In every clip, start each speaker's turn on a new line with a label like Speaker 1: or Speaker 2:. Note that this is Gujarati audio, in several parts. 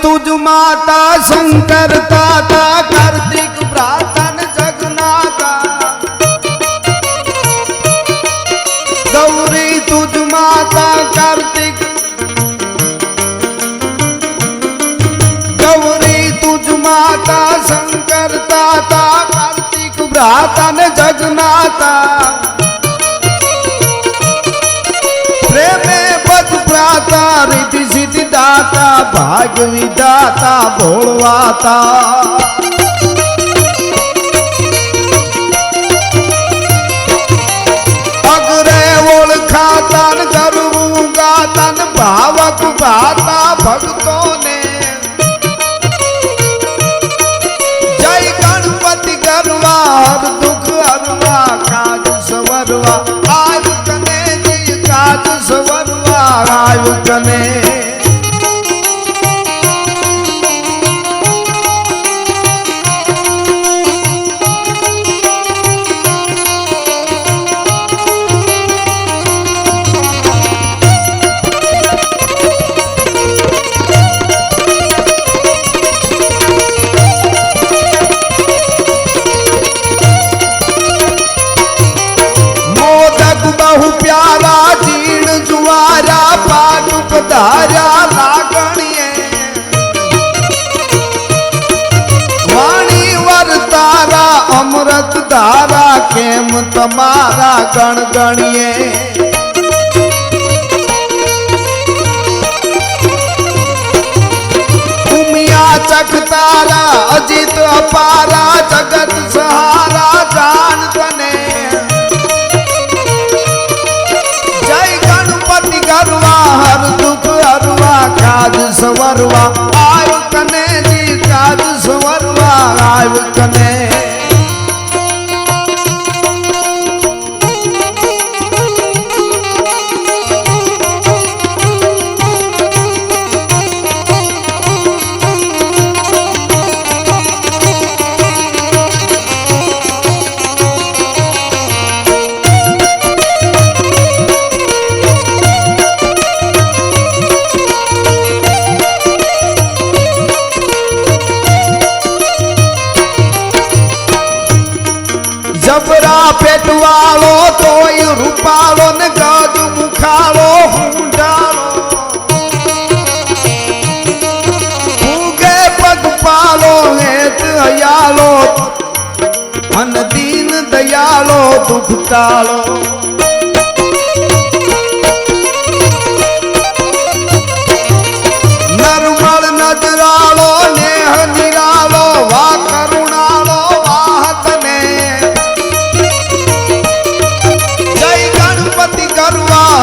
Speaker 1: तुझ माता शंकर ताता कार्तिक भ्रातन जगन्नाथा। गौरी तुझ माता कार्तिक, गौरी तुझ माता शंकर ताता कार्तिक भ्रातन जगन्नाथा। प्रेमे पद प्राता रिद्धि सिद्धि दाता भाग्य विधाता भोळवाता। अग्रे ओळखातन गर्व गातन भावक भाता भक्तों ने। जय गणपति गरवा हर दुख हरवा काज सवरवा आयु कने जी काज सवरवा आयु कने। बहु प्यारा जीर्ण जुआरा पाटुक धारा लागणिये। वाणी वर तारा अमृत धारा केम तमारा गण गणिये। उमिया चक तारा अजित अपारा जगत सहारा जान तने। गरवा हर दुख हरवा काज सवरवा आयु कने जी काज सवरवा आयु कने। जबरा पेटवालो तोय रूपालो ने गज मुखालो हुंडालो। भूगे पग पालो हेत हयालो अन दीन दयालो दुख टालो। नरमल नजरालो नेह निरालो वा करुणालो वाहत ने।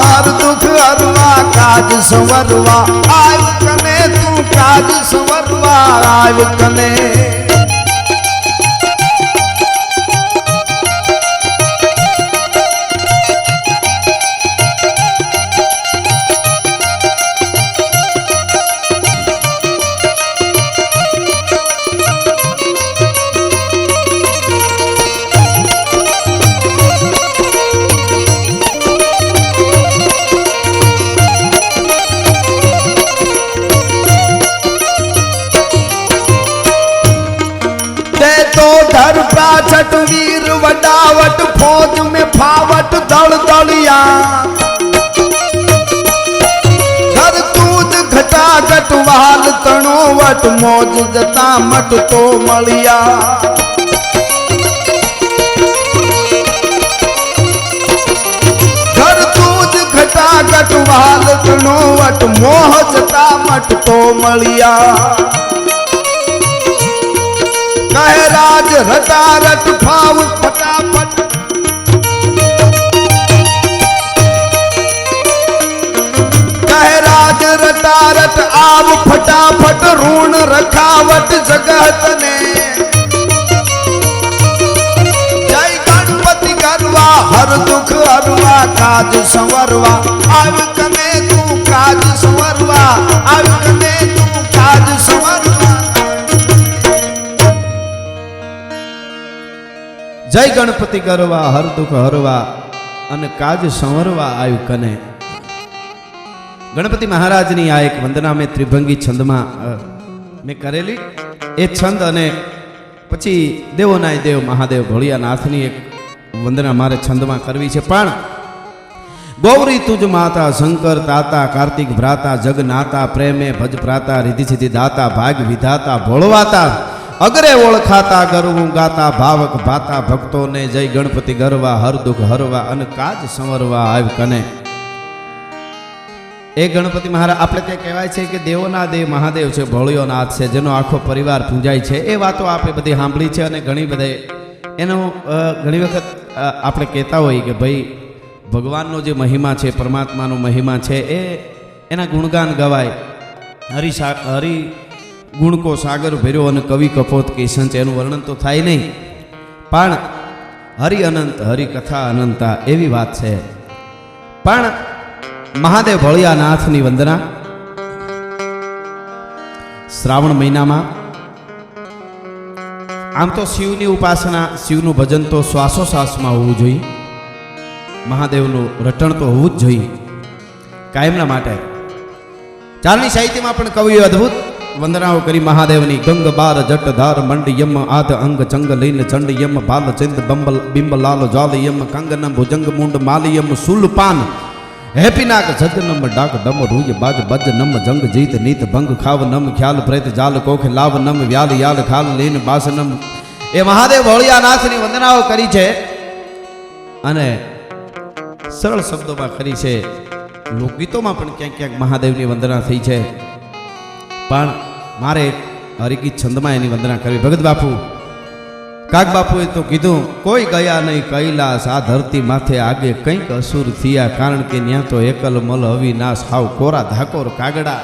Speaker 1: हर दुख हरवा काज संवरवा आयु कने तू काज संवरवा आयु कने। धर प्राचट वीर वडावट फौज में फावट दल दलिया। धर तूज घटा घटवाल तणोवट मौज जता मट तो मलिया। धर तूज घटा घटवाल तणोवट मोह जता मट तो मलिया। कह राज रटा रट फाव फटाफट। कह राज रटा रट आव फटाफट ऋण रखावट जगत ने। जय गणपति गरवा हर दुख हरवा काज संवरवा आयु कने तू काज संवरवा आयु कने तू काज संवरवा। जय गणपति गरवा हर दुख हरवा अन काज संवरवा आयु कने। गणपति महाराज नी आ एक वंदना में त्रिभंगी छंद में
Speaker 2: મેં કરેલી એ છંદ અને પછી દેવોનાય દેવ મહાદેવ ભોળિયાનાથની એક વંદના મારે છંદમાં કરવી છે. પણ ગૌરી તુજ માતા શંકર તાતા કાર્તિક ભ્રાતા જગનાતા પ્રેમે ભજ પ્રાતા રિધિ સિદ્ધિ દાતા ભાગ વિધાતા ભોળવાતા અગરે ઓળખાતા ગરવું ગાતા ભાવક ભાતા ભક્તોને જય ગણપતિ ગરવા હર દુઃખ હરવા અને કાજ સંવરવા આવ કને. એ ગણપતિ મહારાજ આપણે ત્યાં કહેવાય છે કે દેવોના દેવ મહાદેવ છે, ભોળિયોનાથ છે, જેનો આખો પરિવાર પૂજાય છે. એ વાતો આપણે બધી સાંભળી છે અને ઘણી બધે એનો ઘણી વખત આપણે કહેતા હોઈએ કે ભાઈ ભગવાનનો જે મહિમા છે, પરમાત્માનો મહિમા છે, એ એના ગુણગાન ગવાય. હરિ ગુણકો સાગર ભર્યો અને કવિ કપોત કિશન છે, એનું વર્ણન તો થાય નહીં. પણ હરિ અનંત હરિ કથા અનંતા એવી વાત છે. પણ મહાદેવ ભોળિયાનાથની વંદના શ્રાવણ મહિનામાં આમ તો શિવની ઉપાસના, શિવનું ભજન તો શ્વાસોશ્વાસમાં હોવું જોઈએ. મહાદેવનું રટણ તો હોવું જ જોઈએ કાયમના માટે. ચારણી સાહિત્યમાં પણ કવિઓ અદ્ભુત વંદનાઓ કરી મહાદેવની. ગંગ બાર જટ ધાર મંડ યમ આદ અંગ ચંગ લઈને ચંડ યમ બાલ ચિંદ બંબલ બિંબ લાલ જ્વાલ યમ કંગનમ ભુજંગ મુંડ માલિયમ સુલપાન હેપીનાક સજનમ ડાક ડમ રૂય બાજ બજ નમ જંગ જીત નીત ભંગ ખાવ નમ ખ્યાલ પ્રેત જાલ કોખ લાવ નમ વ્યાલ યાલ ખાલ લીન બાસનમ. એ મહાદેવ ભોળિયાનાથની વંદનાઓ કરી છે અને સરળ શબ્દોમાં કરી છે. લોકગીતોમાં પણ ક્યાંક ક્યાંક મહાદેવની વંદના થઈ છે. પણ મારે હરિગીત છંદમાં એની વંદના કરવી. ભગત બાપુ કાક બાપુએ તો કીધું કોઈ ગયા નહીં કૈલાસ, આ ધરતી માથે આગે કંઈક અસુર થયા, કારણ કે ન્યા તો એકલ મલ અવિનાશ હાવ કોરા ધાકોર કાગડા.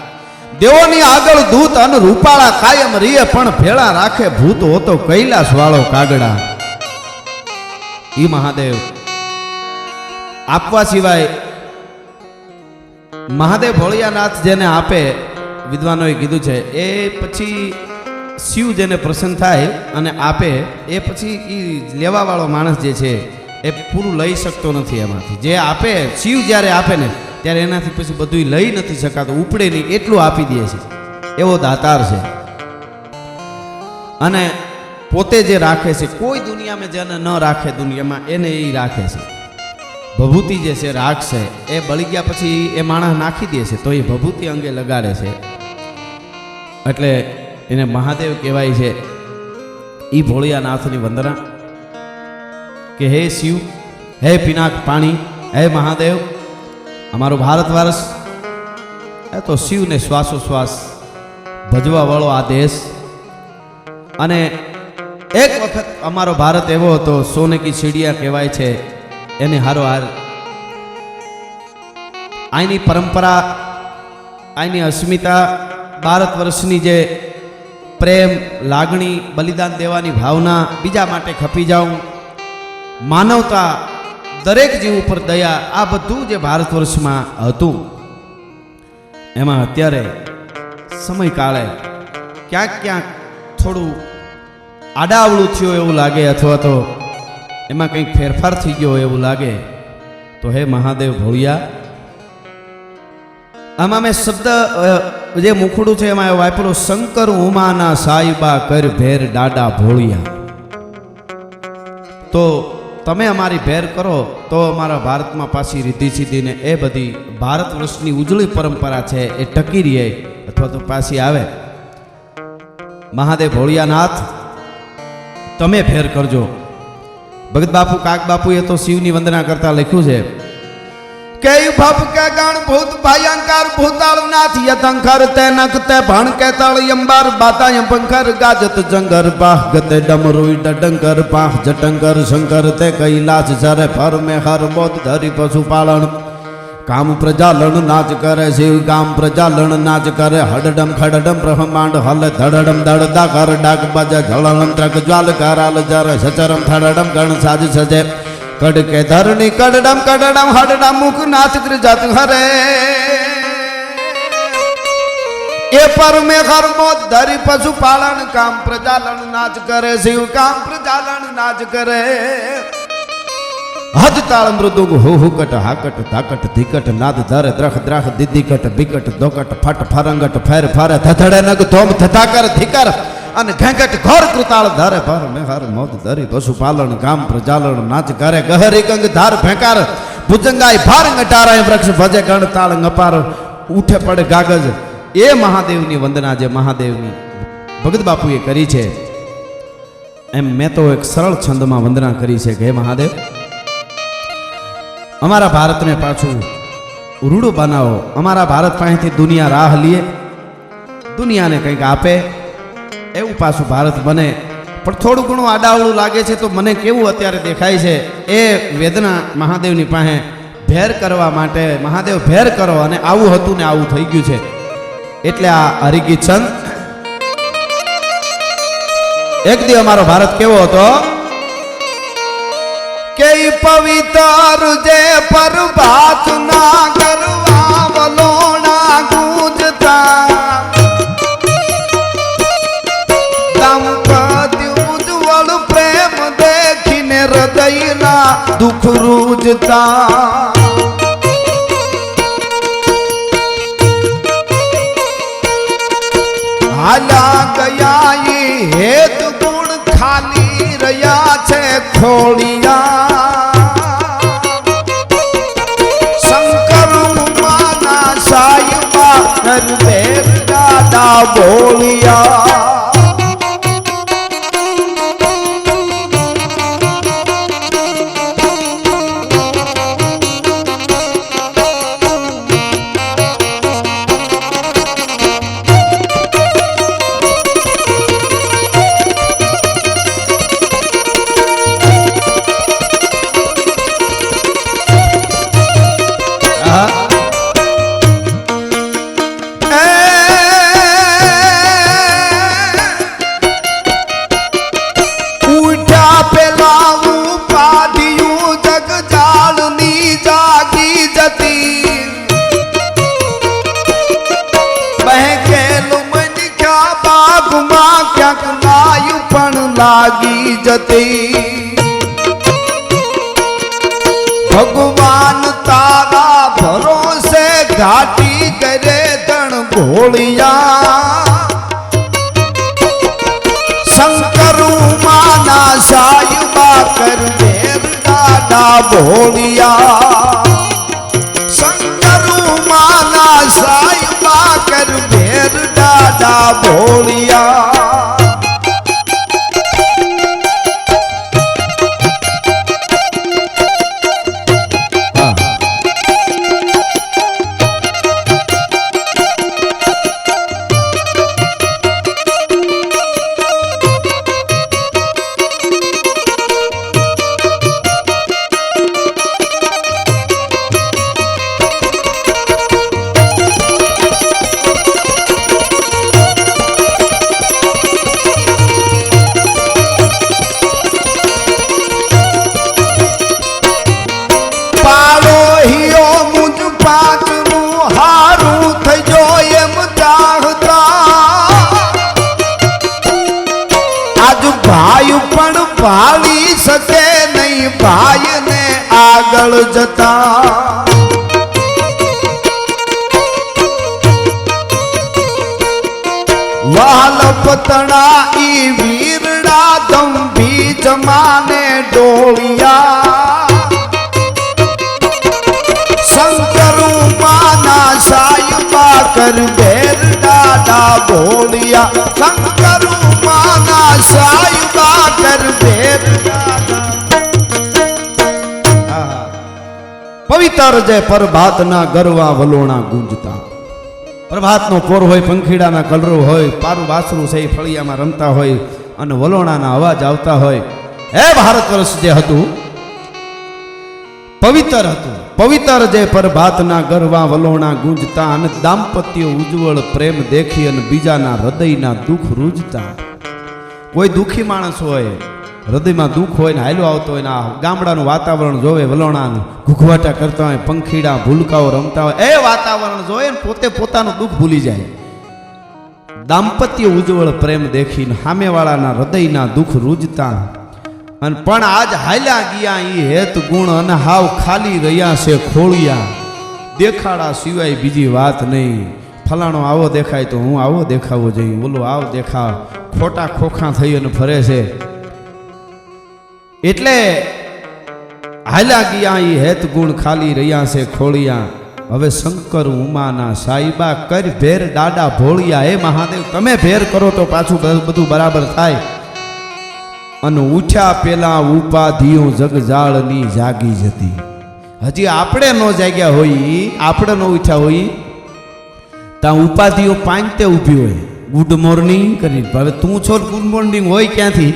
Speaker 2: દેવોની આગળ દૂત અન રૂપાળા કાયમ રીએ, પણ ભેળા રાખે ભૂત હોતો કૈલાસ વાળો કાગડા. ઈ મહાદેવ આપવા સિવાય મહાદેવ ભોળિયાનાથ જેને આપે, વિદ્વાનોએ કીધું છે, એ પછી શિવ જેને પ્રસન્ન થાય અને આપે, એ પછી એ લેવાવાળો માણસ જે છે એ પૂરું લઈ શકતો નથી એમાંથી. જે આપે, શિવ જ્યારે આપે ને ત્યારે એનાથી પછી બધું લઈ નથી શકાતું, ઉપડે નહીં એટલું આપી દે છે. એવો દાતાર છે. અને પોતે જે રાખે છે, કોઈ દુનિયામાં જેને ન રાખે દુનિયામાં એને એ રાખે છે. ભભૂતિ જે છે રાખ છે, એ બળી ગયા પછી એ માણસ નાખી દે છે તો એ ભભૂતિ અંગે લગાડે છે. એટલે એને મહાદેવ કહેવાય છે. એ ભોળિયાનાથની વંદના કે હે શિવ, હે પિનાક પાણી, હે મહાદેવ, અમારો ભારત વર્ષ એ તો શિવને શ્વાસોશ્વાસ ભજવા વાળો આ દેશ. અને એક વખત અમારો ભારત એવો હતો, સોને કી ચીડિયા કહેવાય છે. એને હારોહાર આની પરંપરા, આની અસ્મિતા, ભારત વર્ષની જે પ્રેમ, લાગણી, બલિદાન દેવાની ભાવના, બીજા માટે ખપી જાઉં, માનવતા, દરેક જીવ ઉપર દયા, આ બધું જે ભારત વર્ષમાં હતું, એમાં અત્યારે સમય કાળે ક્યાંક ક્યાંક થોડું આડાવડું થયું એવું લાગે, અથવા તો એમાં કંઈક ફેરફાર થઈ ગયો એવું લાગે, તો હે મહાદેવ ભોળિયા, આમાં મેં શબ્દ જે મુખડું છે એમાં વાપરો, શંકર ઉમાના સાઈબા કર ભેર ડાડા ભોળિયા. તો તમે અમારી ભેર કરો તો અમારા ભારતમાં પાછી રીતિ સીધીને એ બધી ભારત વર્ષની ઉજળી પરંપરા છે એ ટકી રહે અથવા તો પાછી આવે. મહાદેવ ભોળિયાનાથ તમે ભેર કરજો. ભગત બાપુ કાક બાપુએ તો શિવની વંદના કરતા લખ્યું છે કે ભપ કે ગણ ભૂત ભયંકર ભૂતાળ નાથ યતંકર તે નખ તે ભણ કે તળ યંબર બાતા પંખર ગાજત જંગર પાહ ગતે ડમરુઈ ડડંકર પાહ જટંકર શંકર તે કૈલાસ સરે ફર મે હર બોધ ધરી પશુપાલન કામ પ્રજાલણ નાચ કરે શિવ કામ પ્રજાલણ નાચ કરે હડડમ ખડડમ બ્રહ્માંડ હલ ધડડમ દડદા કર ડાક બજ જળણ ત્રક જ્વાલ કરાલ જર સચરમ થડડમ ગણ સાજ સજે કડકે ધરણી કડડમ કડડમ હડડમ મુખ નાચ જાત હરે એ પર મે હર મોત ધરી પશુપાલન કામ પ્રજાલણ નાચ કરે શિવ કામ પ્રજાલણ નાચ કરે. હદ તાળ મૃદુંગ હુ હુકટ હાકટ ધાકટ ધીકટ નાદ ધરે દ્રખ દ્રાખ દીદીકટ બિકટ દોકટ ફટ ફરંગટ ફેર ફારે ધધડે નગ ધોમ ધધાકર ધીકર અને ઘેંઘટ ઘોર કૃતાળ ધારે ભર મેહર મોત ધરી પશુપાલન ગામ પ્રજાલન નાચ કરે ગહરી ગંગ ધાર ભેંકાર ભુજંગાય ભારંગ અટારાય વૃક્ષ ભજે ગણ તાળ અપાર ઉઠે પડે ગાગજ એ મહાદેવની વંદના જે મહાદેવની ભગત બાપુએ કરી છે એમ મેં તો એક સરળ છંદમાં વંદના કરી છે કે હે મહાદેવ અમારા ભારતને પાછું રૂડું બનાવો, અમારા ભારત પાસેથી દુનિયા રાહ લે, દુનિયાને કંઈક આપે એવું પાછું ભારત બને. પણ થોડું ઘણું આડાવડું લાગે છે તો મને કેવું અત્યારે દેખાય છે એ વેદના મહાદેવની પાસે ભેર કરવા માટે મહાદેવ ભેર કરો અને આવું હતું ને આવું થઈ ગયું છે. એટલે આ હરિગીત છંદ એક દી અમારો ભારત કેવો હતો કે પવિત્ર જે પ્રભાત ના કરવા વલોણા ગુંજતા દંપતિ ઉજ્જવળ પ્રેમ દેખીને હૃદયના દુઃખ રૂજતા. હાલા ગયા હેત ગુણ ખાલી રહ્યા છે ખોળિયા. શંકર ઉમાના સાયબા નરદેવ દાદા બોલિયા. લાગી જતી ભગવાન તારા ભરોસે ઘાટી કરે ધણ ઘોળિયા. શંકર માના સાયબા કર દેવ દાદા ભોળિયા. શંકર માના સાયબા કર દેવ દાદા ભોળિયા. ભાળી શકે નહીં ભાઈને આગળ જતા. વાલ પતણા ઈ વીરડા દંભી જમાને ડોળિયા. શંકર માના સાયબા કર બેર દાદા બોલિયા. શંકર માના સાયબા કર બેર દાદા. પવિત્ર જે પ્રભાતના ગરવા વલોણા ગુંજતા. પ્રભાતનો પોર હોય, પંખીડાના કલરવ હોય, પારું વાસરું છે ફળિયામાં રમતા હોય અને વલોણાના અવાજ આવતા હોય. હે ભારત વર્ષ જે હતું પવિત્ર હતું. પવિત્ર જે પ્રભાતના ગરવા વલોણા ગુંજતા અને દાંપત્ય ઉજ્જવળ પ્રેમ દેખી અને બીજાના હૃદયના દુઃખ રૂજતા. કોઈ દુઃખી માણસ હોય, હૃદયમાં દુઃખ હોય ને હાલ્યો આવતો હોય ને આ ગામડાનું વાતાવરણ જોવે, વલોણાનું ઘૂઘવાટા કરતા હોય, પંખીડા ભૂલકાઓ રમતા હોય, એ વાતાવરણ જોવે ને પોતે પોતાનું દુઃખ ભૂલી જાય. દાંપત્ય ઉજ્જવળ પ્રેમ દેખીને સામેવાળાના હૃદયના દુઃખ રૂજતા અને પણ આજ હાલ્યા ગયા ઈ હેત ગુણ અને હાવ ખાલી રહ્યા છે ખોળિયા. દેખાડા સિવાય બીજી વાત નહીં. ફલાણો આવો દેખાય તો હું આવો દેખાવો જોઈએ, બોલો આવો દેખાવ, ખોટા ખોખા થઈ અને ફરે છે. એટલે હાલ્યા ગયા ઈ હેત ગુણ ખાલી રહ્યા છે ખોળિયા. હવે શંકર ઉમાના સાઈબા કર ભેર દાડા ભોળિયા. હે મહાદેવ, તમે ભેર કરો તો પાછું બધું બરાબર થાય. અને ઉઠ્યા પેલા ઉપાધિઓ જગજાળની જાગી જતી. હજી આપણે ન જાગ્યા હોય, આપણે ન ઉઠ્યા હોય, ત્યાં ઉપાધિઓ પાંચતે ઊભી હોય, ગુડ મોર્નિંગ કરી. હવે તું છો ગુડ મોર્નિંગ હોય ક્યાંથી?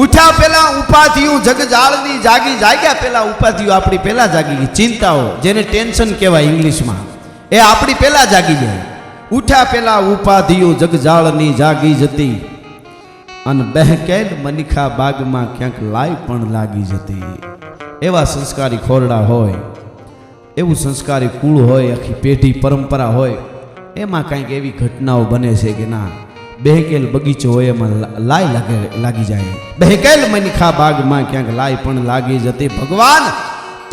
Speaker 2: ઉઠ્યા પેલા ઉપાધિઓ જગજાળની જાગ્યા પેલા ઉપાધિઓ આપણી પેલા જાગી ગઈ. ચિંતાઓ, જેને ટેન્શન કહેવાય ઇંગ્લિશમાં, એ આપણી પેલા જાગી જાય. ઉઠ્યા પેલા ઉપાધિઓ જગજાળની જાગી જતી. અને બહેકેલ મનિખા બાગમાં ક્યાંક લાઈ પણ લાગી જતી. એવા સંસ્કારી ખોરડા હોય, એવું સંસ્કારી કુળ હોય, આખી પેઢી પરંપરા હોય, એમાં કંઈક એવી ઘટનાઓ બને છે કે ના, બહેકેલ બગીચો હોય એમાં લાઈ લાગી જાય. બહેકેલ મનિખા બાગમાં ક્યાંક લાઈ પણ લાગી જતી. ભગવાન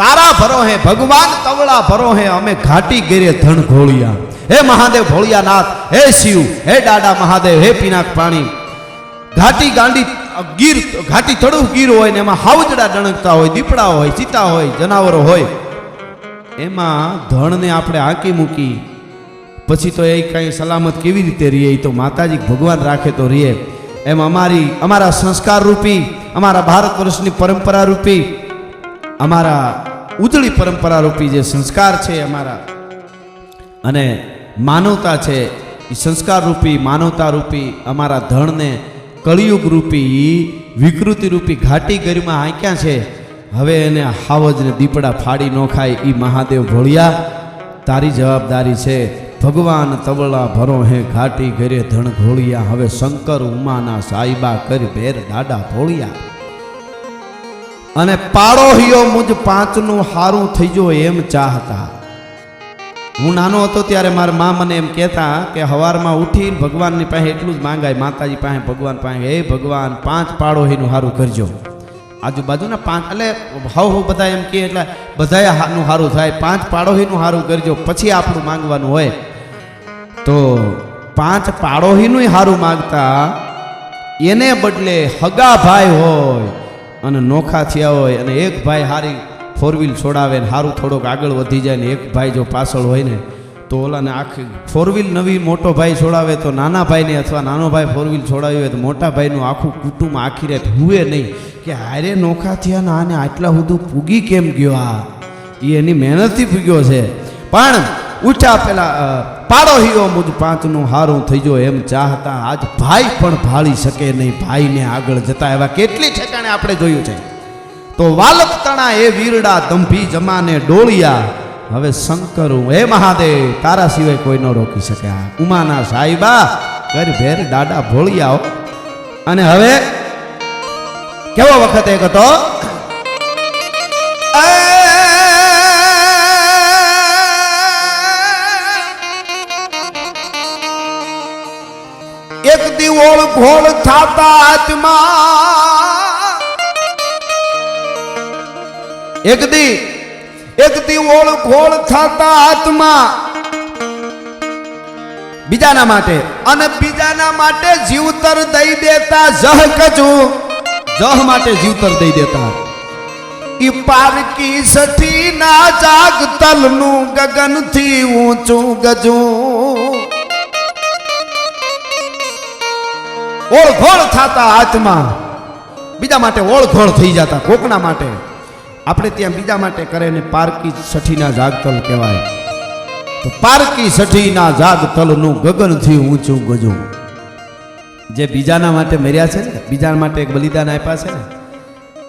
Speaker 2: તારા ભરો હે, ભગવાન તવળા ભરો હે, અમે ઘાટી ગેરે ધણ ઘોળિયા. હે મહાદેવ ભોળિયાનાથ, હે શિવ, હે દાડા મહાદેવ, હે પિનાક પાણી. ઘાટી ગાંડી ગીર, ઘાટી થડું ગીર હોય ને એમાં હાવજડા ડણકતા હોય, દીપડા હોય, ચિતા હોય, જનાવરો હોય, એમાં ધણને આપણે હાંકી મૂકી પછી તો એ કંઈ સલામત કેવી રીતે રહીએ? એ તો માતાજી ભગવાન રાખે તો રહીએ. એમ અમારા સંસ્કાર રૂપી, અમારા ભારત વર્ષની પરંપરા રૂપી, અમારા ઉજળી પરંપરા રૂપી જે સંસ્કાર છે અમારા, અને માનવતા છે, એ સંસ્કાર રૂપી માનવતા રૂપી અમારા ધણને કળિયુગ રૂપી વિકૃતિ રૂપી ઘાટી ગરીમાં હાંક્યા છે. હવે એને હાવજને દીપડા ફાડી ન ખાય. એ મહાદેવ ભોળિયા તારી જવાબદારી છે. ભગવાન તવળા ભરો હે, ઘાટી ઘરે ધણ ઘોળિયા. હવે શંકર ઉમાના સાઈબા કર ભેર દાડા ભોળિયા. અને પાડોહિયો મુજ પાંચનું હારું થઈ જો એમ ચાહતા. હું નાનો હતો ત્યારે મારા મા મને એમ કહેતા કે સવારમાં ઉઠીને ભગવાનની પાસે એટલું જ માંગાય, માતાજી પાસે, ભગવાન પાસે, હે ભગવાન 5 પાડોહીનું સારું કરજો. આજુબાજુના 5 એટલે હવ બધા એમ કહે એટલે બધાએ હાનું સારું થાય. 5 પાડોહીનું સારું કરજો, પછી આપણું માંગવાનું હોય. તો 5 પાડોહીનું સારું માંગતા, એને બદલે હગા ભાઈ હોય અને નોખા થયા હોય, અને એક ભાઈ હારી 4 વ્હીલ છોડાવે ને સારું થોડોક આગળ વધી જાય, ને એક ભાઈ જો પાછળ હોય ને તો ઓલાને આખી 4 વ્હીલ નવી મોટો ભાઈ છોડાવે તો નાના ભાઈને, અથવા નાનો ભાઈ 4 વ્હીલ છોડાવી હોય તો મોટા ભાઈનું આખું કુટુંબ આખી રાત હુએ નહીં કે હારે નોખા થયા ને આને આટલા બધું પૂગી કેમ ગયો? આ એ એની મહેનતથી પૂગ્યો છે. પણ ઉઠ્યા પેલા પાડોહીઓ મુજ 5નું હારું થઈ જો એમ ચાહતા. આજ ભાઈ પણ ભાળી શકે નહીં ભાઈને આગળ જતા. એવા કેટલી ઠેકાણે આપણે જોયું છે. તો વાલક તણા એ વીરડા દંભી જમાને ડોળિયા. હવે શંકર, હે મહાદેવ, તારા સિવાય કોઈ ન રોકી શકે. ઉમાના સાઈબા કર ભેર દાડા ભોળિયાઓ. અને હવે કેવો વખત એક હતો, એક દી ઓળ ઘોળ થાતા આત્મા, એક દી ઓળ ઘોળ થાતા આત્મા બીજાના માટે, અને બીજાના માટે જીવતર દઈ દેતા. જહ કજુ, જહ માટે જીવતર દઈ દેતા. ઈ પારકી સઠી ના જાગ તલનું ગગન થી ઊંચું ગજું. ઓળઘોળ થાતા આત્મા, બીજા માટે ઓળઘોળ થઈ જતા. કોકના માટે આપણે ત્યાં બીજા માટે કરે ને પારકી સઠીના જાગતલ કહેવાય. તો પારકી સઠીના જાગતલનું ગગનથી ઊંચું ગજું. જે બીજાના માટે મર્યા છે ને, બીજા માટે એક બલિદાન આપ્યા છે ને,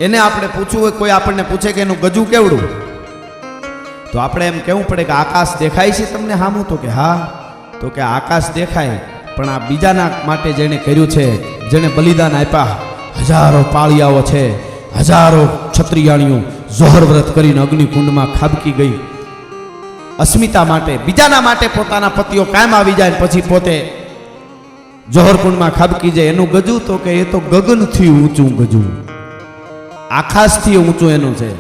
Speaker 2: એને આપણે પૂછવું હોય, કોઈ આપણને પૂછે કે એનું ગજું કેવડું, તો આપણે એમ કહેવું પડે કે આકાશ દેખાય છે તમને સામું? તો કે હા. તો કે આકાશ દેખાય, પણ આ બીજાના માટે જેણે કર્યું છે, જેણે બલિદાન આપ્યા, હજારો પાળિયાઓ છે, હજારો ક્ષત્રિયાણીઓ જોહર વ્રત કરીને અગ્નિકુંડમાં ખાબકી ગઈ. અસ્મિતા માટે, બીજાના માટે પોતાના પતિઓ કાયમ આવી જાય, પછી પોતે જોહરકુંડમાં ખાબકી જાય એનું ગજું, તો કે એ તો ગગનથી ઊંચું ગજું, આકાશથી ઊંચું એનું છે,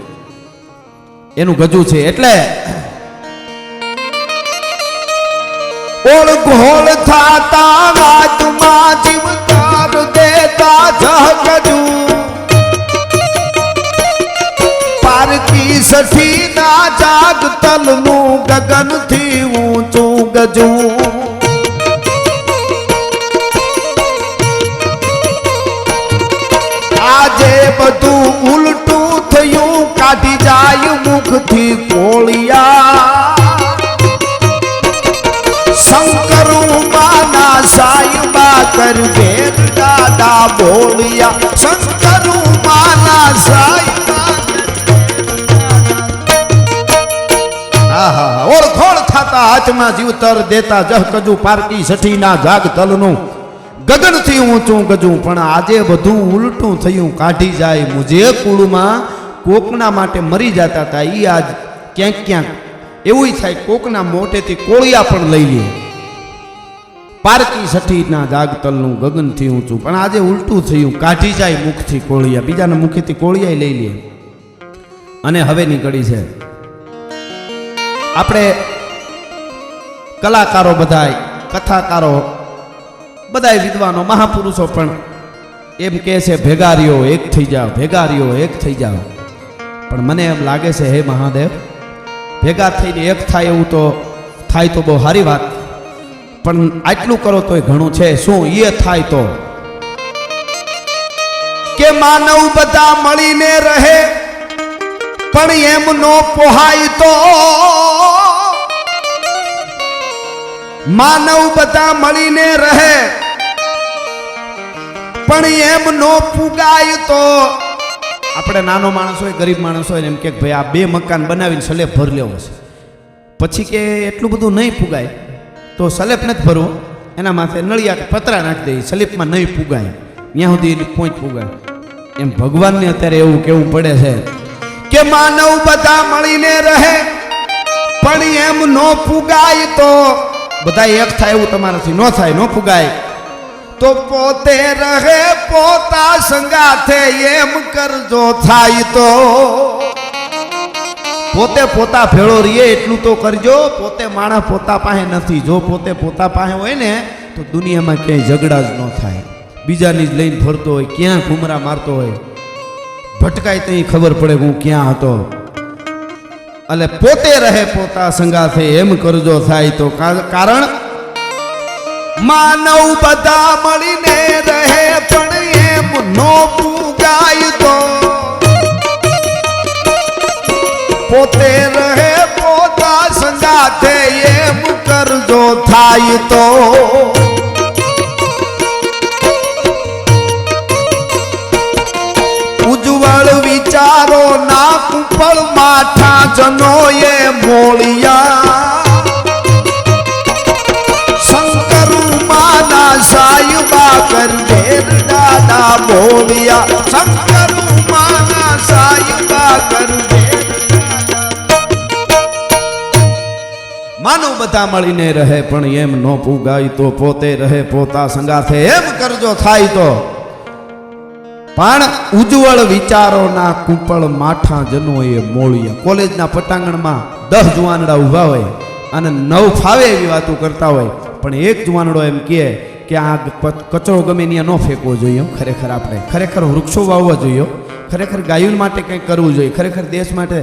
Speaker 2: એનું ગજું છે. એટલે
Speaker 1: ઓળ ઘોળ થાતા વાતમાં જીવતાર દેતા જહગજુ, પારકી સઠી ના જાગ તલનું ગગનથી ઊંચું ગજુ. આજે બધું ઉલટું થયું, કાઢી જાય મુખથી કોળિયા. શંકર ઉમાના સાયબા કર ભેર દાદા બોલિયા. શંકર ઉમાના સાયબા
Speaker 2: ઓળખોળ થતા હાથમાં જીવતર દેતા જહકજુ, પારકી સઠીના જાગ તલનું ગગનથી ઊંચું ગજું. પણ આજે બધું ઉલટું થયું, કાઢી જાય મુજે કુળમાં. કોકના માટે મરી જતા હતા એ આજ ક્યાંક ક્યાંક એવું થાય, કોકના મોટેથી કોળિયા પણ લઈ લે. પારકી સઠીના જાગ તલનું ગગનથી ઊંચું. પણ આજે ઉલટું થયું, કાઢી જાય મુખથી કોળિયા, બીજાના મુખેથી કોળિયા લઈ લે. અને હવે નીકળી છે આપણે કલાકારો, બધાય કથાકારો, બધાય વિદ્વાનો, મહાપુરુષો પણ એમ કહે છે ભેગા રહ્યો એક થઈ જાઓ, ભેગા રહ્યો એક થઈ જાઓ. પણ મને એમ લાગે છે હે મહાદેવ, ભેગા થઈને એક થાય એવું તો થાય તો બહુ સારી વાત, પણ આટલું કરો તોય ઘણું છે. શું એ થાય તો
Speaker 1: કે માનવ બધા મળીને રહે, પણ એમ નો પોહાય તો. માનવ બધા મળીને રહે, પણ એમ નો પુગાય તો.
Speaker 2: આપણે નાનો માણસ હોય, ગરીબ માણસ હોય ને એમ કે ભાઈ આ 2 મકાન બનાવીને સલેબ ભર લેવો છે, પછી કે એટલું બધું નહીં પુગાય તો સલેબ નથી ભરવો, એના માથે નળિયા પતરા નાખી દઈએ, સલેબમાં નહીં પુગાય, ત્યાં સુધી એની પહોંચ પુગાય. એમ ભગવાનને અત્યારે એવું કેવું પડે છે
Speaker 1: કે માનવ બધા મળીને રહે, પણ એમ નો પુગાય તો.
Speaker 2: બધા એક થાય એવું તમારાથી ન થાય, ન પુગાય
Speaker 1: તો પોતે રહે પોતા સંગાથે, એમ કરજો થાય તો.
Speaker 2: પોતે પોતા ભેળો રહીએ એટલું તો કરજો. પોતે માણસ પોતા પાસે નથી, જો પોતે પોતા પાસે હોય ને તો દુનિયામાં ક્યાંય ઝઘડા જ ન થાય. બીજાની જ લઈને ફરતો હોય, ક્યાં ઘુમરા મારતો હોય, ભટકાય તો ખબર પડે હું ક્યાં હતો. એટલે પોતે રહે પોતા સંગાથે, એમ કરજો થાય તો. કારણ
Speaker 1: માનવ બધા મળીને રહે, પણ એમ નો પુગાય તો. પોતે રહે પોતા સંગાથે, એમ કરજો થાય તો. ઉજ્જવળ વિચારો ના કુપળ માઠા જનો એ મોળિયા. શંકર ઉમાના સાયબા કર ભેર દાદા બોલિયા. શંકર ઉમાના સાયબા કર ભેર.
Speaker 2: માનવ બધા મળીને રહે, પણ એમ ન પુગાય તો. પોતે રહે પોતા સંગાથે, એમ કરજો થાય તો. પણ ઉજ્જવળ વિચારોના કુંપળ માઠા જનો એ મોળિયા. કોલેજના પટાંગણમાં 10 જુવાનડા ઊભા હોય અને 9 ફાવે એવી વાતો કરતા હોય, પણ એક જુવાનડો એમ કહે કે આ કચરો ગમે ત્યાં ન ફેંકવો જોઈએ. ખરેખર આપણે ખરેખર વૃક્ષો વાવવા જોઈએ, ખરેખર ગાયો માટે કંઈક કરવું જોઈએ, ખરેખર દેશ માટે.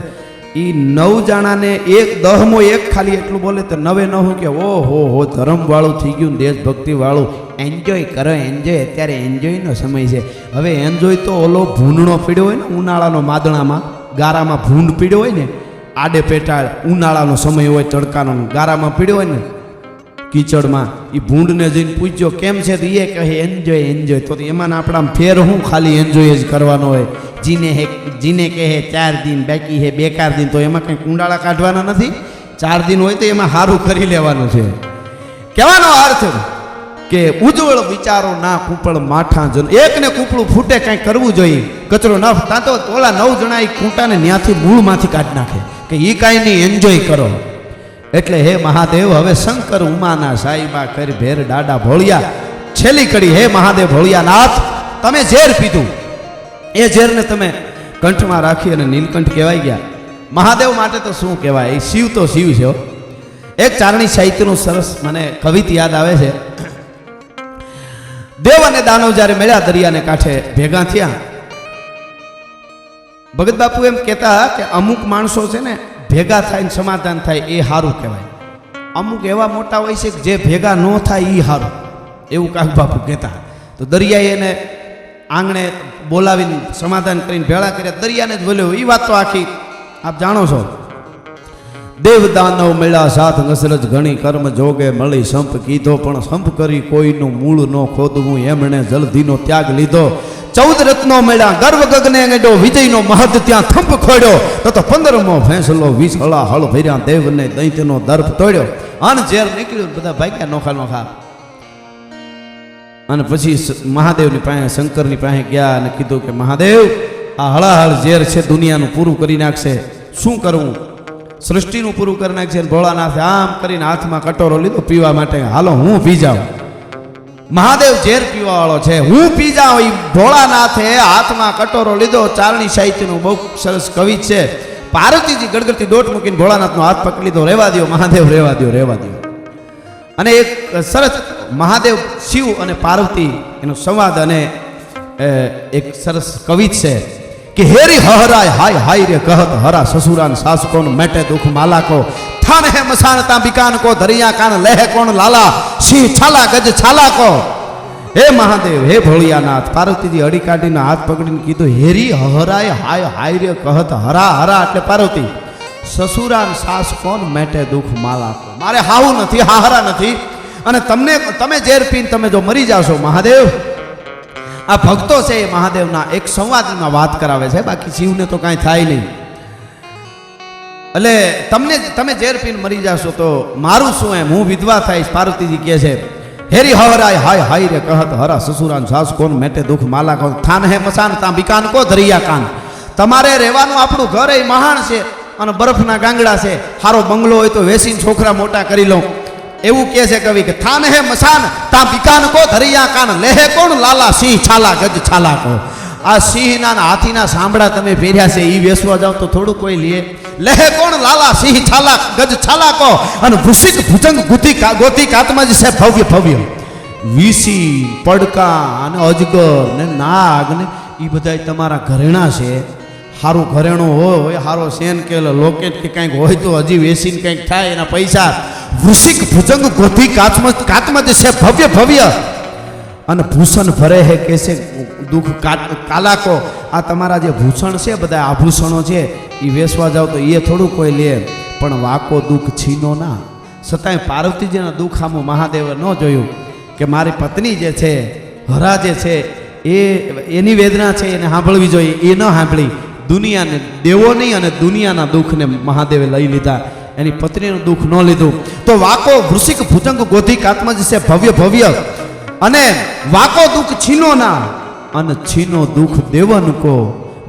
Speaker 2: એ 9 જણાને એક 10મો એક ખાલી એટલું બોલે તો 9 શું કે ઓહો હો ધર્મવાળું થઈ ગયું, દેશભક્તિવાળું. એન્જોય કરો, એન્જોય. અત્યારે એન્જોયનો સમય છે. હવે એન્જોય તો ઓલો ભૂંડનો પીડ્યો હોય ને, ઉનાળાનો માદણામાં ગારામાં ભૂંડ પીડ્યો હોય ને, આડે પેટાળ ઉનાળાનો સમય હોય, તડકાનો ગારામાં પીડ્યો હોય ને કીચડમાં, એ ભૂંડને જઈને પૂછ્યો કેમ છે, તો એ કહે એન્જોય એન્જોય. તો એમાં આપણા ફેર હું ખાલી એન્જોય જ કરવાનો હોય. જીને કહે 4 દિન બાકી હે, બેકાર દિન, તો એમાં કંઈ કુંડાળા કાઢવાના નથી. 4 દિન હોય તો એમાં સારું કરી લેવાનું છે. કહેવાનો અર્થ કે ઉજ્જવળ વિચારો ના કૂપળ માઠા જન. એકને કૂપળું ફૂટે કંઈ કરવું જોઈએ, કચરો ન તાં તો ઓલા 9 જણા એ ખૂંટાને ન્યાથી મૂળમાંથી કાઢી નાખે કે એ કાંઈ નહીં, એન્જોય કરો. એટલે હે મહાદેવ, હવે શંકર ઉમાના સાઈબા કરી ભેર ડાડા ભોળિયા. છેલ્લી કડી, હે મહાદેવ ભોળિયાનાથ, તમે ઝેર પીધું, એ ઝેરને તમે કંઠમાં રાખી અને નીલકંઠ કહેવાય ગયા. મહાદેવ માટે તો શું કહેવાય, એ શિવ તો શિવ છે. એક ચારણી સાહિત્યનું સરસ મને કવિત યાદ આવે છે. દેવ અને દાનવ જ્યારે મળ્યા દરિયાને કાંઠે ભેગા થયા, ભગત બાપુ એમ કહેતા કે અમુક માણસો છે ને ભેગા થાય ને સમાધાન થાય એ સારું કહેવાય, અમુક એવા મોટા હોય છે કે જે ભેગા ન થાય એ સારું, એવું કાક બાપુ કહેતા. તો દરિયાએ એને આંગણે બોલાવીને સમાધાન કરીને ભેળા કર્યા, દરિયાને જ બોલ્યો. એ વાત તો આખી આપ જાણો છો. દેવ દાનવ મળ્યા સાથ નસરજ ઘણી, કર્મ જોગે મળી સંપ કીધો, પણ સંપ કરી કોઈનું મૂળ નો ખોદવું, એમણે જલ્દીનો ત્યાગ લીધો. 14 રત્નો મળ્યા ગર્વ ગગને ગેડો, વિજયનો મહદ ત્યાં થંપ ખોડ્યો, તો 15મો ફેંસલો 20 હળા હળ ભર્યા, દેવને દૈત્યનો દર્પ તોડ્યો. અન ઝેર નીકળ્યું, બધા ભાગ્યા નોખા નોખા. અને પછી મહાદેવની પાસે, શંકરની પાસે ગયા અને કીધું કે મહાદેવ, આ હળાહળ ઝેર છે દુનિયાનું પૂરું કરી નાખશે, શું કરવું? સૃષ્ટિનું પૂરું કરી નાખશે. ભોળાનાથે આમ કરીને હાથમાં કટોરો લીધો પીવા માટે, હાલો હું પી જાઉં. મહાદેવ ઝેર પીવા વાળો છે, હું પી જાઉં. એ ભોળાનાથે હાથમાં કટોરો લીધો. ચારણી સાહિત્યનું બહુ સરસ કવિ છે. પાર્વતીજી ગડગડતી દોટ મૂકીને ભોળાનાથનો હાથ પકડી લીધો. રહેવા દો મહાદેવ, રહેવા દો, રહેવા દો. અને એક સરસ મહાદેવ, શિવ અને પાર્વતી એનો સંવાદ અને એક સરસ કવિ છે કે હેરી હહરાય હાય હાય રે કહત હરા, સસુરાન સાસ કોણ મેટે દુખ માલા કો, થાન હે મસાન તા બિકાન કો, ધરિયા કાન લેહે કોણ લાલા, સિંહ છાલા ગજ છાલા કો. હે મહાદેવ, હે ભોળિયાનાથ. પાર્વતીજી અડી કાઢીને હાથ પકડીને કીધું, હેરી હહરાય હાય હાય રે કહત હરા, હરા એટલે પાર્વતી, સસુરાન સાસ કોણ મેટે દુખ માલા કો, મારે હાવું નથી, હાહરા નથી. અને તમે ઝેર પીને તમે જો મરી જાશો મહાદેવ, આ ભક્તો છે એ મહાદેવના એક સંવાદમાં વાત કરાવે છે, બાકી શિવને તો કાંઈ થાય નહીં. એટલે તમે ઝેર પીને મરી જાશો તો મારું શું એમ, હું વિધવા થઈશ. પાર્વતીજી કહે છે હેરી હવરાય હાય હાય રે કહત હરા, સસુરાન સાસ કોણ મેટે દુખ માલા કો, થાન હે મસાન તા બિકાન કો, ધરિયા કાન. તમારે રહેવાનું આપણું ઘર એ મહાણ છે અને બરફના ગાંગડા છે. સારો બંગલો હોય તો વેસીને છોકરા મોટા કરી લો, એવું કહે છે કવિ કે થાન હે મસાન તા બિકાન કો, ધરિયા કાન લેહે કોણ લાલા, સિંહ છાલા ગજ છાલા કો. આ સિંહના હાથીના સાંભળા તમે પહેર્યા છે, એ વેસવા જાવ તો થોડું કોઈ લે. લેહે કોણ લાલા, સિંહ છાલા ગજ છાલા કો. અને વૃષિક ભુજંગ ગોતી કાતમાં જ છે ભવ્ય ભવ્ય, વીસી પડકા અને અજગર ને નાગ ને એ બધા તમારા ઘરેણા છે. સારું ઘરેણું હોય, સારો સેન કે લોકેટ કે કંઈક હોય તો હજી વેસીને કંઈક થાય એના પૈસા. વૃષિક ભુજંગ ગોધી કાચમાં છે ભવ્ય ભવ્ય, અને ભૂષણ ભરે હે કેસે દુઃખ કાલાકો. આ તમારા જે ભૂષણ છે, બધા આભૂષણો છે, એ વેસવા જાવ તો એ થોડું કોઈ લે, પણ વાકો દુઃખ છીનો ના. છતાંય પાર્વતીજીના દુઃખ આમાં મહાદેવે ન જોયું કે મારી પત્ની જે છે, હરા જે છે, એની વેદના છે એને સાંભળવી જોઈએ, એ ન સાંભળી. દુનિયાને દેવોની અને દુનિયાના દુઃખને મહાદેવે લઈ લીધા, એની પત્નીનું દુઃખ ન લીધું. તો વાકો વૃષિક ભુજંગ ગોધી કાતમાં છે ભવ્ય ભવ્ય, અને વાકો દુઃખ છીનો ના, અને છીનો દુઃખ દેવન કો,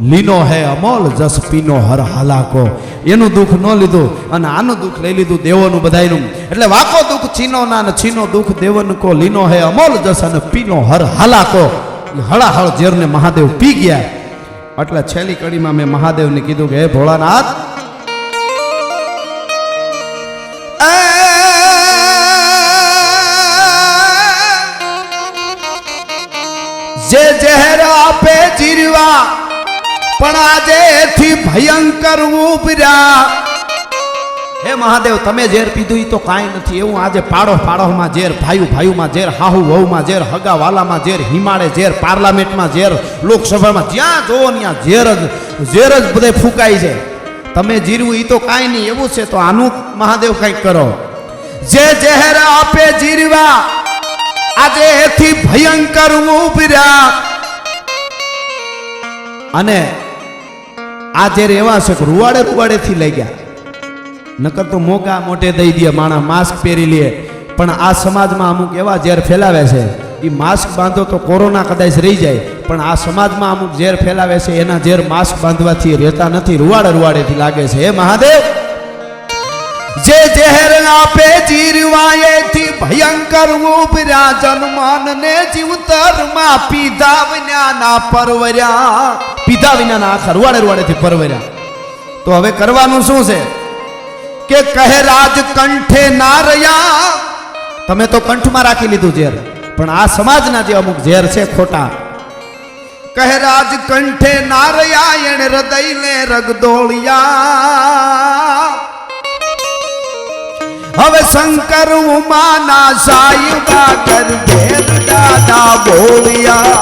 Speaker 2: લીનો હે અમોલ જસ પીનો હર હાલાકો. એનું દુઃખ ન લીધું અને આનું દુઃખ લઈ લીધું દેવોનું બધાયનું. એટલે વાકો દુઃખ છીનો ના અને છીનો દુઃખ દેવન કો, લીનો હે અમોલ જસ અને પીનો હર હાલાકો. હળાહળ ઝેરને મહાદેવ પી ગયા. એટલે છેલ્લી કડીમાં મેં મહાદેવને કીધું કે હે ભોળાનાથ, જે ઝેર આપે જીરવા પણ આજે એથી ભયંકર ઉભર્યા. હે મહાદેવ, તમે ઝેર પીધું એ તો કાંઈ નથી એવું. આજે પાડોમાં ઝેર, ભાઈમાં ઝેર, હાહુ વહુમાં ઝેર, હગા વાલામાં ઝેર, હિમાળે ઝેર, પાર્લામેન્ટમાં ઝેર, લોકસભામાં જ્યાં જોવો ત્યાં ઝેર જ બધે ફૂંકાય છે. તમે જીરવું એ તો કાંઈ નહીં એવું છે. તો આનું મહાદેવ કંઈક કરો. જે ઝેર આપે જીરવા આજે એથી ભયંકર ઉભર્યા. અને આ ઝેર એવા છે કે રૂવાડેથી લઈ ગયા. નકર તો મોકા મોટે દઈ દે માણા, માસ્ક પહેરી લે. પણ આ સમાજમાં અમુક એવા ઝેર ફેલાવે છે, એ માસ્ક બાંધો તો કોરોના કદાચ રહી જાય, પણ આ સમાજમાં અમુક ઝેર ફેલાવે છે, એના ઝેર માસ્ક બાંધવાથી રહેતા નથી, રૂવાડેથી લાગે છે. હે મહાદેવ,
Speaker 1: जे जहर आपे जीरवाए थी भयंकर उपरा जन्मान ने जीवतर मा पीधा विना ना परवर्या
Speaker 2: પીધા વિનાના આખા રૂવાડે રૂવાડેથી પરવર્યા. તો હવે કરવાનું શું છે?
Speaker 1: કે કહે રાજ કંઠે ના રહ્યા.
Speaker 2: તમે તો કંઠમાં રાખી લીધું ઝેર, પણ આ સમાજના જે અમુક ઝેર છે ખોટા.
Speaker 1: કહે રાજ કંઠે ના રહ્યા એને હૃદય ને રગદોળિયા. હવે શંકર ઉમાના સાયબા કર ભેર દાદા બોલિયા.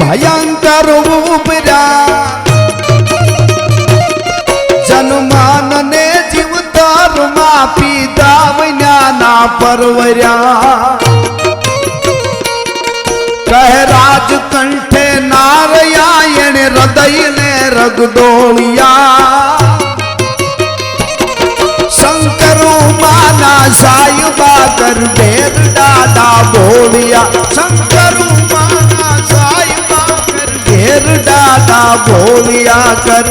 Speaker 1: भयंकर उपरा जन्मान ने जीवतर मा पीता विना ना परवर्या. कह राज कंठे नारया एने हृदय ने रगदोलिया. शंकर माना सायबा कर भेद दादा बोलिया. शंकर माना सायबा घेर दादा बोलिया कर